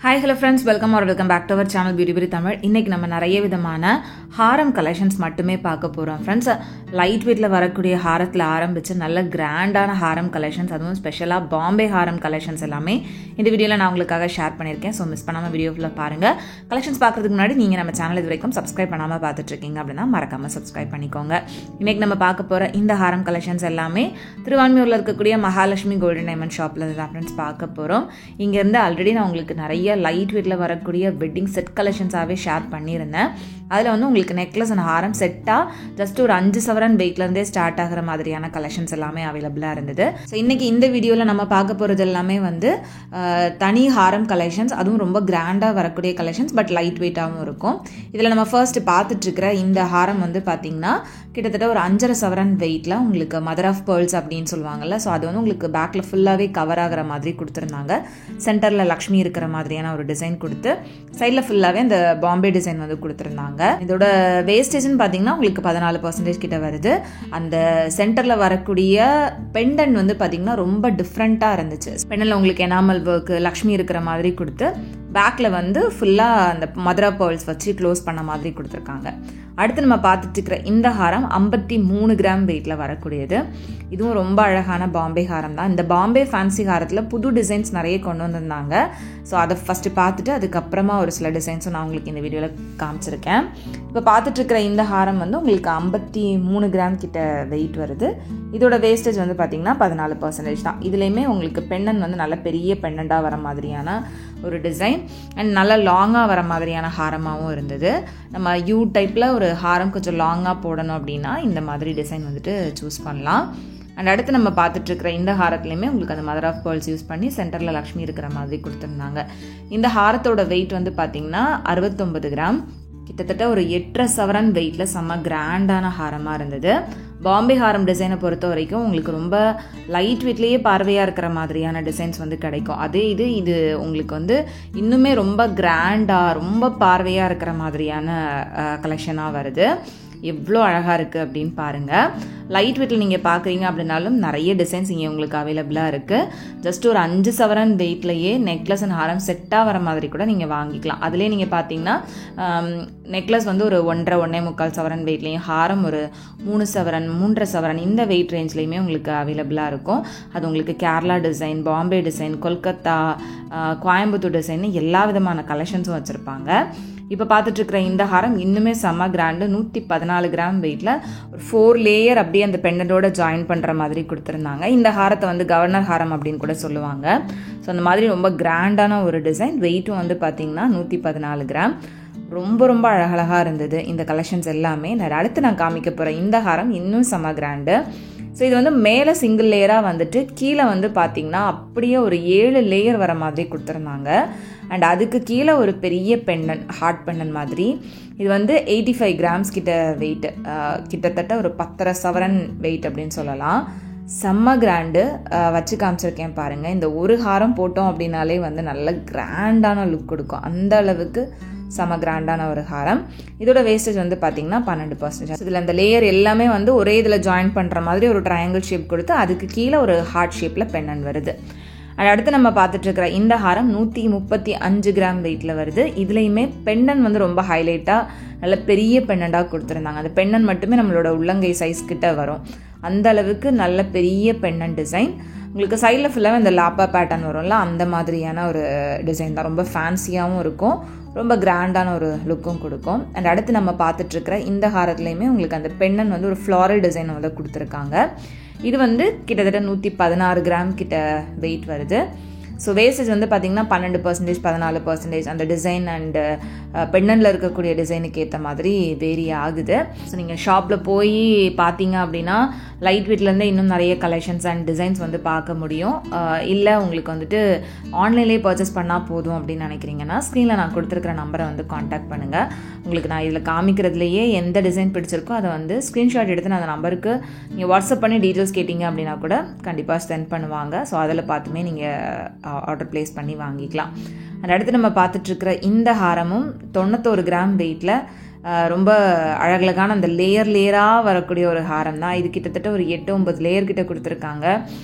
Hi hello friends, welcome back to our channel Beauty Berry Tamil. இன்னைக்கு நம்ம நிறைய விதமான ஹாரம் கலெக்ஷன்ஸ் மட்டுமே பார்க்க போறோம் फ्रेंड्स. லைட் வெயிட்ல வரக்கூடிய ஹாரத்துல ஆரம்பிச்சு நல்ல கிராண்டான ஹாரம் கலெக்ஷன்ஸ், அதுவும் ஸ்பெஷலா பாம்பே ஹாரம் கலெக்ஷன்ஸ் எல்லாமே இந்த வீடியோல நான் உங்களுக்காக ஷேர் பண்ணிருக்கேன். சோ மிஸ் பண்ணாம வீடியோ ஃபுல்லா பாருங்க. கலெக்ஷன்ஸ் பார்க்கிறதுக்கு முன்னாடி நீங்க நம்ம சேனல் இதுவரைக்கும் சப்ஸ்கிரைப் பண்ணாம பார்த்துட்டு இருக்கீங்க அப்படினா மறக்காம சப்ஸ்கிரைப் பண்ணிக்கோங்க. இன்னைக்கு நம்ம பார்க்க போற இந்த ஹாரம் கலெக்ஷன்ஸ் எல்லாமே திருவான்மியூர்ல இருக்கக்கூடிய மகாலட்சுமி கோல்டன் டைமண்ட் ஷாப்ல தான் फ्रेंड्स பார்க்க போறோம். இங்க இருந்து ஆல்ரெடி நான் உங்களுக்கு நிறைய லைட் வெயிட்ல வரக்கூடிய வெட்டிங் செட் கலெக்ஷன்ஸாவே ஷேர் பண்ணியிருந்தேன். அதில் வந்து உங்களுக்கு நெக்லஸ் அண்ட் ஹாரம் செட்டாக ஜஸ்ட் ஒரு 5 சவரன் வெயிட்லேருந்தே ஸ்டார்ட் ஆகிற மாதிரியான கலெக்ஷன்ஸ் எல்லாமே அவைலபிளாக இருந்தது. ஸோ இன்றைக்கி இந்த வீடியோவில் நம்ம பார்க்க போகிறது எல்லாமே வந்து தனி ஹாரம் கலெக்ஷன்ஸ், அதுவும் ரொம்ப கிராண்டாக வரக்கூடிய கலெக்ஷன்ஸ், பட் லைட் வெயிட்டாகவும் இருக்கும். இதில் நம்ம ஃபர்ஸ்ட் பார்த்துட்ருக்கிற இந்த ஹாரம் வந்து பார்த்திங்கன்னா கிட்டத்தட்ட ஒரு 5.5 சவரன் வெயிட்டில் உங்களுக்கு மதர் ஆஃப் பேர்ல்ஸ் அப்படின்னு சொல்லுவாங்கல்ல. ஸோ அது வந்து உங்களுக்கு பேக்கில் ஃபுல்லாகவே கவர் ஆகிற மாதிரி கொடுத்துருந்தாங்க. சென்டரில் லக்ஷ்மி இருக்கிற மாதிரியான ஒரு டிசைன் கொடுத்து சைடில் ஃபுல்லாகவே இந்த பாம்பே டிசைன் வந்து கொடுத்துருந்தாங்க. இதோட வேஸ்டேஜ்னு பார்த்தீங்கன்னா உங்களுக்கு 14% கிட்ட வருது. அந்த சென்டரில் வரக்கூடிய பெண்டன் வந்து பார்த்தீங்கன்னா ரொம்ப டிஃப்ரெண்ட்டாக இருந்துச்சு. பெண்டனில் உங்களுக்கு எனாமல் ஒர்க் லக்ஷ்மி இருக்கிற மாதிரி கொடுத்து பேக்கில் வந்து ஃபுல்லாக அந்த மதர் ஆஃப் பேர்ல்ஸ் வச்சு க்ளோஸ் பண்ண மாதிரி கொடுத்துருக்காங்க. அடுத்து நம்ம பார்த்துட்டு இருக்கிற இந்த ஹாரம் 53 கிராம் வெயிட்டில் வரக்கூடியது. இதுவும் ரொம்ப அழகான பாம்பே ஹாரம் தான். இந்த பாம்பே ஃபேன்சி ஹாரத்தில் புது டிசைன்ஸ் நிறைய கொண்டு வந்திருந்தாங்க. ஸோ அதை ஃபஸ்ட்டு பார்த்துட்டு அதுக்கப்புறமா ஒரு சில டிசைன்ஸும் நான் உங்களுக்கு இந்த வீடியோவில் காமிச்சிருக்கேன். இப்போ பார்த்துட்டு இருக்கிற இந்த ஹாரம் வந்து உங்களுக்கு 53 கிராம் கிட்ட வெயிட் வருது. இதோட வேஸ்டேஜ் வந்து பார்த்தீங்கன்னா 14% தான். இதுலேயுமே உங்களுக்கு பெண்ணன் வந்து நல்ல பெரிய பெண்ணண்டாக வர மாதிரியான ஒரு டிசைன் அண்ட் நல்லா லாங்காக வர மாதிரியான ஹாரமாகவும் இருந்தது. நம்ம யூ டைப்பில் ஒரு ஹாரம் கொஞ்சம் லாங்காக போடணும் அப்படின்னா இந்த மாதிரி டிசைன் வந்துட்டு சூஸ் பண்ணலாம். அண்ட் அடுத்து நம்ம பார்த்துட்ருக்கிற இந்த ஹாரத்துலையுமே உங்களுக்கு அந்த மதர் ஆஃப் பேர்ல்ஸ் யூஸ் பண்ணி சென்டரில் லக்ஷ்மி இருக்கிற மாதிரி கொடுத்துருந்தாங்க. இந்த ஹாரத்தோட வெயிட் வந்து பார்த்திங்கன்னா 69 கிராம், கிட்டத்தட்ட ஒரு 8.5 சவரன் வெயிட்டில் செம்ம கிராண்டான ஹாரமாக இருந்தது. பாம்பே ஹாரம் டிசைனை பொறுத்த வரைக்கும் உங்களுக்கு ரொம்ப லைட் வெயிட்லேயே பார்வையாக இருக்கிற மாதிரியான டிசைன்ஸ் வந்து கிடைக்கும். அதே இது உங்களுக்கு வந்து இன்னுமே ரொம்ப கிராண்டாக ரொம்ப பார்வையாக இருக்கிற மாதிரியான கலெக்ஷனாக வருது. எவ்வளோ அழகாக இருக்குது அப்படின்னு பாருங்கள். லைட் வெயிட்டில் நீங்கள் பார்க்குறீங்க அப்படின்னாலும் நிறைய டிசைன்ஸ் இங்கே உங்களுக்கு அவைலபிளாக இருக்குது. ஜஸ்ட் ஒரு 5 சவரன் வெயிட்லேயே நெக்லஸ் அண்ட் ஹாரம் செட்டாக வர மாதிரி கூட நீங்கள் வாங்கிக்கலாம். அதிலே நீங்கள் பார்த்தீங்கன்னா நெக்லஸ் வந்து ஒரு 1.5 சவரன் வெயிட்லேயும், ஹாரம் ஒரு 3 சவரன் 3.5 சவரன் இந்த வெயிட் ரேஞ்ச்லேயுமே உங்களுக்கு அவைலபிளாக இருக்கும். அது உங்களுக்கு Kerala design, Bombay design, Kolkata, Coimbatore design எல்லா விதமான கலெக்ஷன்ஸும் வச்சுருப்பாங்க. இப்போ பார்த்துட்ருக்கிற இந்த ஹாரம் இன்னுமே செம்ம கிராண்டு. 114 கிராம் வெயிட்டில் ஒரு 4 லேயர் அப்படியே அந்த பெண்டோட ஜாயின் பண்ணுற மாதிரி கொடுத்துருந்தாங்க. இந்த ஹாரத்தை வந்து கவர்னர் ஹாரம் அப்படின்னு கூட சொல்லுவாங்க. ஸோ அந்த மாதிரி ரொம்ப கிராண்டான ஒரு டிசைன். வெயிட்டும் வந்து பார்த்திங்கன்னா 114 கிராம். ரொம்ப ரொம்ப அழகழகாக இருந்தது இந்த கலெக்ஷன்ஸ் எல்லாமே. அடுத்து நான் காமிக்க போகிறேன் இந்த ஹாரம் இன்னும் செம்ம கிராண்டு. ஸோ இது வந்து மேலே சிங்கிள் லேயராக வந்துட்டு கீழே வந்து பார்த்திங்கன்னா அப்படியே ஒரு 7 லேயர் வர மாதிரி கொடுத்துருந்தாங்க. அண்ட் அதுக்கு கீழே ஒரு பெரிய பெண்டன், ஹார்ட் பெண்டன் மாதிரி. இது வந்து 85 கிராம்ஸ் கிட்ட வெயிட்டு, கிட்டத்தட்ட ஒரு 10.5 சவரன் வெயிட் அப்படின்னு சொல்லலாம். செம்ம கிராண்டு. வச்சு காமிச்சிருக்கேன் பாருங்கள். இந்த ஒரு ஹாரம் போட்டோம் அப்படின்னாலே வந்து நல்ல கிராண்டான லுக் கொடுக்கும். அந்த அளவுக்கு செம கிராண்டான ஒரு ஹாரம். இதோட வேஸ்டேஜ் வந்து பார்த்தீங்கன்னா 12%. இதில் அந்த லேயர் எல்லாமே வந்து ஒரே இதில் ஜாயின் பண்ணுற மாதிரி ஒரு ட்ரையாங்கிள் ஷேப் கொடுத்து அதுக்கு கீழே ஒரு ஹார்ட் ஷேப்பில் பெண்ணன் வருது. அடுத்து நம்ம பார்த்துட்டு இருக்கிற இந்த ஹாரம் 135 கிராம் வெயிட்டில் வருது. இதுலேயுமே பெண்டன் வந்து ரொம்ப ஹைலைட்டாக நல்ல பெரிய பெண்ணண்டாக கொடுத்துருந்தாங்க. அந்த பெண்ணன் மட்டுமே நம்மளோட உள்ளங்கை சைஸ் கிட்ட வரும். அந்த அளவுக்கு நல்ல பெரிய பெண்ணன் டிசைன். உங்களுக்கு சைடில் ஃபுல்லாகவே இந்த லாப்பா பேட்டர்ன் வரும்ல, அந்த மாதிரியான ஒரு டிசைன் தான். ரொம்ப ஃபேன்சியாகவும் இருக்கும், ரொம்ப கிராண்டான ஒரு லுக்கும் கொடுக்கும். அண்ட் அடுத்து நம்ம பார்த்துட்ருக்கிற இந்த ஹாரத்துலேயுமே உங்களுக்கு அந்த பெண்ணன் வந்து ஒரு ஃப்ளாரல் டிசைன் வந்து கொடுத்துருக்காங்க. இது வந்து கிட்டத்தட்ட 116 கிராம் கிட்ட வெயிட் வருது. ஸோ வேஸ்டேஜ் வந்து பார்த்திங்கன்னா 12%, 14% அந்த டிசைன் அண்டு பெண்ணனில் இருக்கக்கூடிய டிசைனுக்கு ஏற்ற மாதிரி வேரி ஆகுது. ஸோ நீங்கள் ஷாப்பில் போய் பார்த்தீங்க அப்படின்னா லைட் வெயிட்லேருந்தே இன்னும் நிறைய கலெக்ஷன்ஸ் அண்ட் டிசைன்ஸ் வந்து பார்க்க முடியும். இல்லை உங்களுக்கு வந்துட்டு ஆன்லைன்லேயே பர்ச்சேஸ் பண்ணால் போதும் அப்படின்னு நினைக்கிறீங்கன்னா ஸ்க்ரீனில் நான் கொடுத்துருக்கிற நம்பரை வந்து காண்டாக்ட் பண்ணுங்கள். உங்களுக்கு நான் இதில் காமிக்கிறதுலையே எந்த டிசைன் பிடிச்சிருக்கோ அதை வந்து ஸ்க்ரீன்ஷாட் எடுத்து நான் அந்த நம்பருக்கு நீங்கள் வாட்ஸ்அப் பண்ணி டீட்டெயில்ஸ் கேட்டிங்க அப்படின்னா கூட கண்டிப்பாக சென்ட் பண்ணுவாங்க. ஸோ அதில் பார்த்துமே நீங்கள் ஆர்டர் பிளேஸ் பண்ணி வாங்கிக்கலாம். அண்ட் அடுத்து நம்ம பார்த்துட்ருக்கிற இந்த ஹாரமும் 91 கிராம் வெயிட்டில் ரொம்ப அழகழகான அந்த லேயராக வரக்கூடிய ஒரு ஹாரம் தான். இது கிட்டத்தட்ட ஒரு 8-9 லேயர் கிட்ட கொடுத்துருக்காங்க.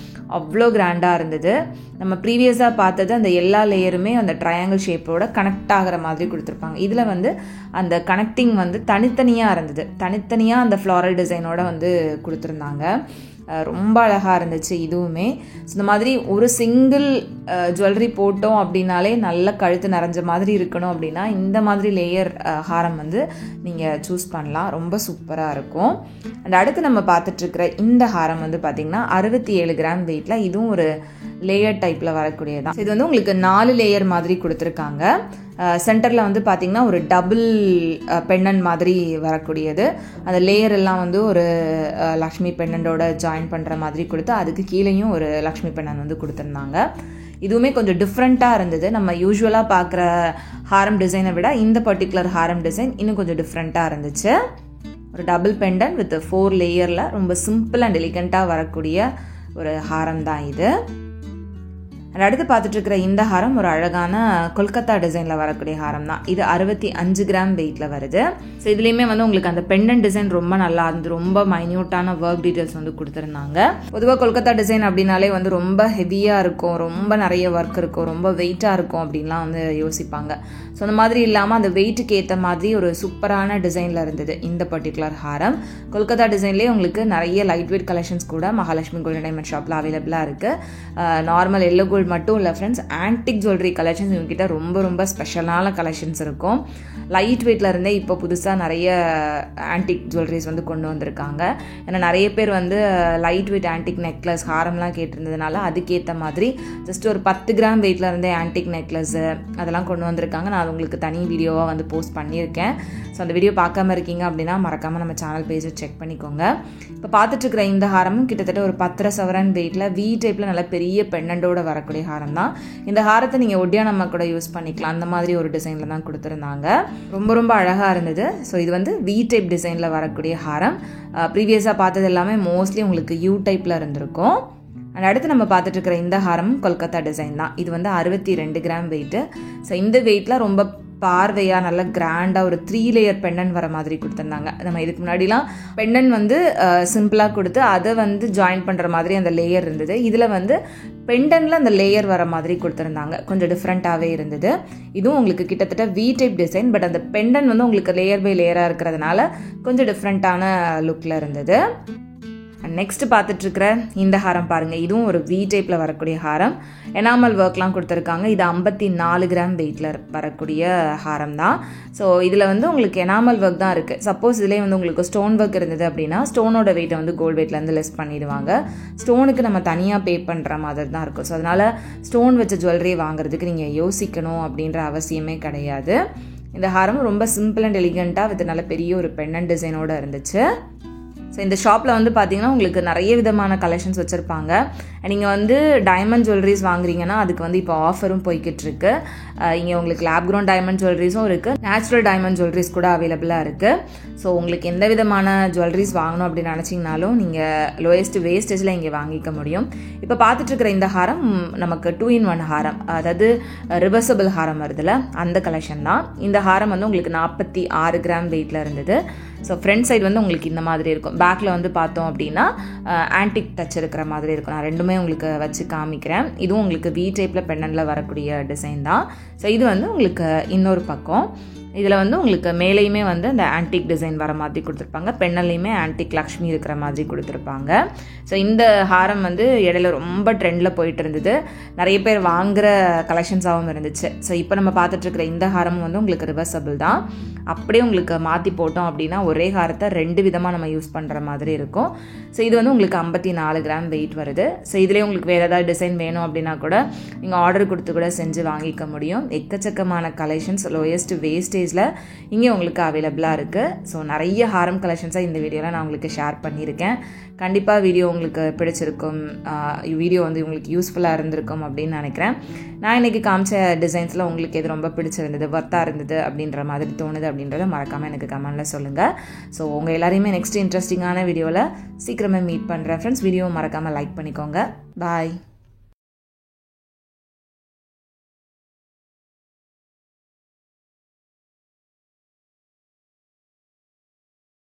அவ்வளோ கிராண்டாக இருந்தது. நம்ம ப்ரீவியஸாக பார்த்தது அந்த எல்லா லேயருமே அந்த ட்ரையாங்கிள் ஷேப்போட கனெக்ட் ஆகிற மாதிரி கொடுத்துருப்பாங்க. இதில் வந்து அந்த கனெக்டிங் வந்து தனித்தனியாக இருந்தது. தனித்தனியாக அந்த ஃப்ளாரல் டிசைனோட வந்து கொடுத்துருந்தாங்க. ரொம்ப அழகாக இருந்துச்சு இதுவுமே. ஸோ இந்த மாதிரி ஒரு சிங்கிள் ஜுவல்லரி போட்டோம் அப்படின்னாலே நல்ல கழுத்து நிறைஞ்ச மாதிரி இருக்கணும் அப்படின்னா இந்த மாதிரி லேயர் ஹாரம் வந்து நீங்கள் சூஸ் பண்ணலாம். ரொம்ப சூப்பராக இருக்கும். அண்ட் அடுத்து நம்ம பார்த்துட்ருக்கிற இந்த ஹாரம் வந்து பார்த்திங்கன்னா 67 கிராம் வெயிட்டில், இதுவும் ஒரு லேயர் டைப்பில் வரக்கூடியதான். இது வந்து உங்களுக்கு 4 லேயர் மாதிரி கொடுத்துருக்காங்க. சென்டரில் வந்து பார்த்திங்கன்னா ஒரு டபுள் பெண்ணன் மாதிரி வரக்கூடியது. அந்த லேயர் எல்லாம் வந்து ஒரு லக்ஷ்மி பெண்ணண்டோட ஜாயின் பண்ணுற மாதிரி கொடுத்து அதுக்கு கீழேயும் ஒரு லக்ஷ்மி பெண்ணன் வந்து கொடுத்துருந்தாங்க. இதுவுமே கொஞ்சம் டிஃப்ரெண்ட்டாக இருந்தது. நம்ம யூஸ்வலாக பார்க்குற ஹாரம் டிசைனை விட இந்த பர்டிகுலர் ஹாரம் டிசைன் இன்னும் கொஞ்சம் டிஃப்ரெண்ட்டாக இருந்துச்சு. ஒரு டபுள் பெண்டன் வித் 4 லேயரில் ரொம்ப சிம்பிள் அண்ட் எலிகண்ட்டாக வரக்கூடிய ஒரு ஹாரம் தான் இது. அடுத்து பார்த்துட்டு இருக்கிற இந்த ஹாரம் ஒரு அழகான கொல்கத்தா டிசைனில் வரக்கூடிய ஹாரம் தான். இது 65 கிராம் வெயிட்டில் வருது. ஸோ இதுலேயுமே வந்து உங்களுக்கு அந்த பெண்டன் டிசைன் ரொம்ப நல்லா இருந்து ரொம்ப மைன்யூட்டான ஒர்க் டீட்டெயில்ஸ் வந்து கொடுத்துருந்தாங்க. பொதுவாக கொல்கத்தா டிசைன் அப்படின்னாலே வந்து ரொம்ப ஹெவியாக இருக்கும், ரொம்ப நிறைய ஒர்க் இருக்கும், ரொம்ப வெயிட்டாக இருக்கும் அப்படின்லாம் வந்து யோசிப்பாங்க. ஸோ அந்த மாதிரி இல்லாமல் அந்த வெயிட்டுக்கு ஏற்ற மாதிரி ஒரு சூப்பரான டிசைனில் இருந்தது இந்த பர்டிகுலர் ஹாரம். கொல்கத்தா டிசைன்லேயே உங்களுக்கு நிறைய லைட் வெயிட் கலெக்ஷன்ஸ் கூட மகாலட்சுமி கோல்டன் டைமண்ட் ஷாப்பில் அவைலபிளாக இருக்குது. நார்மல் எல்லோ கோல்டு மட்டும் இல்லை ஃப்ரெண்ட்ஸ், ஆன்டிக் ஜுவல்லரி கலெக்ஷன்ஸ் இவங்ககிட்ட ரொம்ப ரொம்ப ஸ்பெஷலான கலெக்ஷன்ஸ் இருக்கும். லைட் வெயிட்ல இருந்தே இப்போ புதுசாக நிறைய ஆன்டிக் ஜுவல்லரிஸ் வந்து கொண்டு வந்திருக்காங்க. ஏன்னா நிறைய பேர் வந்து லைட் வெயிட் ஆன்டிக் நெக்லஸ் ஹாரம்லாம் கேட்டிருந்ததுனால அதுக்கேற்ற மாதிரி ஜஸ்ட் ஒரு 10 கிராம் வெயிட்ல இருந்தே ஆன்டிக் நெக்லஸ் அதெல்லாம் கொண்டு வந்திருக்காங்க. நான் உங்களுக்கு தனி வீடியோவாக வந்து போஸ்ட் பண்ணியிருக்கேன். ஸோ அந்த வீடியோ பார்க்காம இருக்கீங்க அப்படின்னா மறக்காமல் நம்ம சேனல் பேஜை செக் பண்ணிக்கோங்க. இப்போ பார்த்துட்டு இருக்கிற இந்த ஹாரமும் கிட்டத்தட்ட ஒரு 10 சவரன் வெயிட்டில் வி டைப்பில் நல்ல பெரிய பெண்ணண்டோட வரக்கூடிய ஹாரம் தான். இந்த ஹாரத்தை நீங்கள் ஒட்டியானம்மா கூட யூஸ் பண்ணிக்கலாம். அந்த மாதிரி ஒரு டிசைனில் தான் கொடுத்துருந்தாங்க. ரொம்ப ரொம்ப அழகாக இருந்தது. ஸோ இது வந்து வி டைப் டிசைனில் வரக்கூடிய ஹாரம். ப்ரீவியஸாக பார்த்தது எல்லாமே மோஸ்ட்லி உங்களுக்கு யூ டைப்பில் இருந்திருக்கும். அண்ட் அடுத்து நம்ம பார்த்துட்டு இருக்கிற இந்த ஹாரம் கொல்கத்தா டிசைன் தான். இது வந்து 62 கிராம் வெயிட்டு. ஸோ இந்த வெயிட்டில் ரொம்ப பார்வையாக நல்ல கிராண்டாக ஒரு 3 லேயர் பெண்டன் வர மாதிரி கொடுத்துருந்தாங்க. நம்ம இதுக்கு முன்னாடிலாம் பெண்டன் வந்து சிம்பிளாக கொடுத்து அதை வந்து ஜாயின் பண்ணுற மாதிரி அந்த லேயர் இருந்தது. இதில் வந்து பெண்டனில் அந்த லேயர் வர மாதிரி கொடுத்துருந்தாங்க. கொஞ்சம் டிஃப்ரெண்ட்டாகவே இருந்தது. இதுவும் உங்களுக்கு கிட்டத்தட்ட வி டைப் டிசைன், பட் அந்த பெண்டன் வந்து உங்களுக்கு லேயர் பை லேயராக இருக்கிறதுனால கொஞ்சம் டிஃப்ரெண்ட்டான லுக்கில் இருந்தது. நெக்ஸ்ட் பார்த்துட்டு இருக்கிற இந்த ஹாரம் பாருங்கள். இதுவும் ஒரு வி டைப்பில் வரக்கூடிய ஹாரம். எனாமல் ஒர்க்லாம் கொடுத்துருக்காங்க. இது 54 கிராம் வெயிட்டில் வரக்கூடிய ஹாரம் தான். ஸோ இதில் வந்து உங்களுக்கு எனாமல் ஒர்க் தான் இருக்குது. சப்போஸ் இதிலே வந்து உங்களுக்கு ஸ்டோன் ஒர்க் இருந்தது அப்படின்னா ஸ்டோனோட வெயிட்டை வந்து கோல்டு வெயிட்லேருந்து லெஸ் பண்ணிடுவாங்க. ஸ்டோனுக்கு நம்ம தனியாக பே பண்ணுற மாதிரி தான் இருக்கும். ஸோ அதனால் ஸ்டோன் வச்ச ஜுவல்லரி வாங்குறதுக்கு நீங்கள் யோசிக்கணும் அப்படின்ற அவசியமே கிடையாது. இந்த ஹாரம் ரொம்ப சிம்பிள் அண்ட் எலிகண்ட்டாக வித் நல்ல பெரிய ஒரு பெண்ணன் டிசைனோடு இருந்துச்சு. ஸோ இந்த ஷாப்பில் வந்து பார்த்தீங்கன்னா உங்களுக்கு நிறைய விதமான கலெக்ஷன்ஸ் வச்சுருப்பாங்க. நீங்கள் வந்து டைமண்ட் ஜுவல்லரிஸ் வாங்குறீங்கன்னா அதுக்கு வந்து இப்போ ஆஃபரும் போய்கிட்டு இருக்கு. இங்கே உங்களுக்கு லேப் க்ரோன் டைமண்ட் ஜுவல்லரிஸும் இருக்குது, நேச்சுரல் டைமண்ட் ஜுவல்லரிஸ் கூட அவைலபிளாக இருக்குது. ஸோ உங்களுக்கு எந்த விதமான ஜுவல்லரிஸ் வாங்கணும் அப்படின்னு நினச்சிங்கனாலும் நீங்கள் லோயஸ்ட் வேஸ்டேஜில் இங்கே வாங்கிக்க முடியும். இப்போ பார்த்துட்டு இருக்கிற இந்த ஹாரம் நமக்கு 2-in-1 ஹாரம், அதாவது ரிவர்சபிள் ஹாரம் வருதுல அந்த கலெக்ஷன் தான். இந்த ஹாரம் வந்து உங்களுக்கு 46 கிராம் வெயிட்டில் இருந்தது. ஸோ ஃப்ரண்ட் சைடு வந்து உங்களுக்கு இந்த மாதிரி இருக்கும். பேக்கில் வந்து பார்த்தோம் அப்படின்னா ஆன்டிக் டச் இருக்கிற மாதிரி இருக்கும். நான் ரெண்டுமே உங்களுக்கு வச்சு காமிக்கிறேன். இதுவும் உங்களுக்கு வி டைப்பில் பெண்ணனில் வரக்கூடிய டிசைன் தான். ஸோ இது வந்து உங்களுக்கு இன்னொரு பக்கம். இதில் வந்து உங்களுக்கு மேலேயுமே வந்து அந்த ஆன்டிக் டிசைன் வர மாதிரி கொடுத்துருப்பாங்க, பெண்ணல்லையுமே ஆன்டிக் லக்ஷ்மி இருக்கிற மாதிரி கொடுத்துருப்பாங்க. ஸோ இந்த ஹாரம் வந்து இடையில ரொம்ப ட்ரெண்டில் போயிட்டு இருந்தது, நிறைய பேர் வாங்குகிற கலெக்ஷன்ஸாகவும் இருந்துச்சு. ஸோ இப்போ நம்ம பார்த்துட்டு இருக்கிற இந்த ஹாரம் வந்து உங்களுக்கு ரிவர்சபிள் தான். அப்படியே உங்களுக்கு மாற்றி போட்டோம் அப்படின்னா ஒரே ஹாரத்தை 2 விதமாக நம்ம யூஸ் பண்ணுற மாதிரி இருக்கும். ஸோ இது வந்து உங்களுக்கு 54 கிராம் வெயிட் வருது. ஸோ இதுலேயே உங்களுக்கு வேறு ஏதாவது டிசைன் வேணும் அப்படின்னா கூட நீங்கள் ஆர்டர் கொடுத்து கூட செஞ்சு வாங்கிக்க முடியும். எக்கச்சக்கமான கலெக்ஷன்ஸ் லோயஸ்ட் வேஸ்டேஜில் இங்கே உங்களுக்கு அவைலபிளாக இருக்குது. ஸோ நிறைய ஹாரம் கலெக்ஷன்ஸாக இந்த வீடியோவில் நான் உங்களுக்கு ஷேர் பண்ணியிருக்கேன். கண்டிப்பாக வீடியோ உங்களுக்கு பிடிச்சிருக்கும், வீடியோ வந்து உங்களுக்கு யூஸ்ஃபுல்லாக இருந்திருக்கும் அப்படின்னு நினைக்கிறேன். நான் இன்றைக்கி காமிச்ச டிசைன்ஸில் உங்களுக்கு எது ரொம்ப பிடிச்சிருந்தது, ஒர்த்தாக இருந்தது அப்படின்ற மாதிரி தோணுது அப்படின்றத மறக்காமல் எனக்கு கமெண்டில் சொல்லுங்கள். ஸோ உங்கள் எல்லாரையுமே நெக்ஸ்ட் இன்ட்ரெஸ்டிங்கான வீடியோவில் சீக்கிரமே மீட் பண்ணுறேன் ஃப்ரெண்ட்ஸ். வீடியோ மறக்காமல் லைக் பண்ணிக்கோங்க. பாய்.